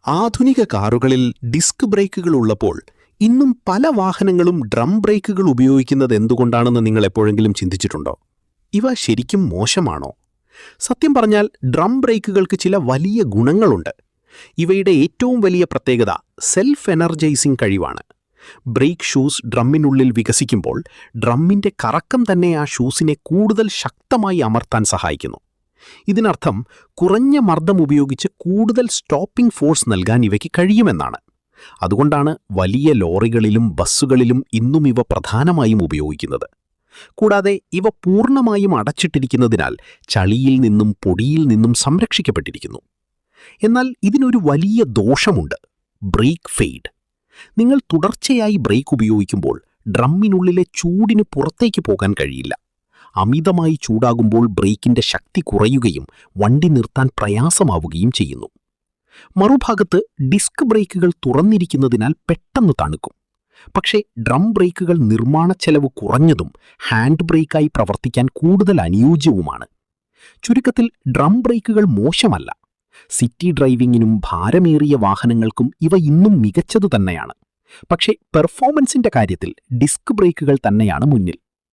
ആധുനിക കാറുകളിൽ ഡിസ്ക് ബ്രേക്കുകൾ ഉള്ളപ്പോൾ ഇന്നും പല വാഹനങ്ങളും ഡ്രം ബ്രേക്കുകൾ ഉപയോഗിക്കുന്നത് എന്തുകൊണ്ടാണെന്ന് നിങ്ങൾ എപ്പോഴെങ്കിലും ചിന്തിച്ചിട്ടുണ്ടോ? ഇവ ശരിക്കും മോശമാണോ? സത്യം പറഞ്ഞാൽ ഡ്രം ബ്രേക്കുകൾക്ക് ചില വലിയ ഗുണങ്ങളുണ്ട്. ഇവയുടെ ഏറ്റവും വലിയ പ്രത്യേകത സെൽഫ് എനർജൈസിംഗ് കഴിവാണ്. ബ്രേക്ക് ഷൂസ് ഡ്രമ്മിനുള്ളിൽ വികസിക്കുമ്പോൾ ഡ്രമ്മിന്റെ കറക്കം തന്നെ ആ ഷൂസിനെ കൂടുതൽ ശക്തമായി അമർത്താൻ സഹായിക്കുന്നു. ഇതിനർത്ഥം കുറഞ്ഞ മർദ്ദം ഉപയോഗിച്ച് കൂടുതൽ സ്റ്റോപ്പിംഗ് ഫോഴ്സ് നൽകാൻ ഇവയ്ക്ക് കഴിയുമെന്നാണ്. അതുകൊണ്ടാണ് വലിയ ലോറികളിലും ബസ്സുകളിലും ഇന്നും ഇവ പ്രധാനമായും ഉപയോഗിക്കുന്നത്. കൂടാതെ ഇവ പൂർണ്ണമായും അടച്ചിട്ടിരിക്കുന്നതിനാൽ ചളിയിൽ നിന്നും പൊടിയിൽ നിന്നും സംരക്ഷിക്കപ്പെട്ടിരിക്കുന്നു. എന്നാൽ ഇതിനൊരു വലിയ ദോഷമുണ്ട്: ബ്രേക്ക് ഫെയ്ഡ്. നിങ്ങൾ തുടർച്ചയായി ബ്രേക്ക് ഉപയോഗിക്കുമ്പോൾ ഡ്രമ്മിനുള്ളിലെ ചൂടിന് പുറത്തേക്ക് പോകാൻ കഴിയില്ല. അമിതമായി ചൂടാകുമ്പോൾ ബ്രേക്കിന്റെ ശക്തി കുറയുകയും വണ്ടി നിർത്താൻ പ്രയാസമാവുകയും ചെയ്യുന്നു. മറുഭാഗത്ത് ഡിസ്ക് ബ്രേക്കുകൾ തുറന്നിരിക്കുന്നതിനാൽ പെട്ടെന്ന് തണുക്കും. പക്ഷേ ഡ്രം ബ്രേക്കുകൾ നിർമ്മാണച്ചെലവ് കുറഞ്ഞതും ഹാൻഡ് ബ്രേക്കായി പ്രവർത്തിക്കാൻ കൂടുതൽ അനുയോജ്യവുമാണ്. ചുരുക്കത്തിൽ ഡ്രം ബ്രേക്കുകൾ മോശമല്ല. സിറ്റി ഡ്രൈവിംഗിനും ഭാരമേറിയ വാഹനങ്ങൾക്കും ഇവ ഇന്നും മികച്ചതു തന്നെയാണ്. പക്ഷേ പെർഫോമൻസിന്റെ കാര്യത്തിൽ ഡിസ്ക് ബ്രേക്കുകൾ തന്നെയാണ് മുന്നിൽ.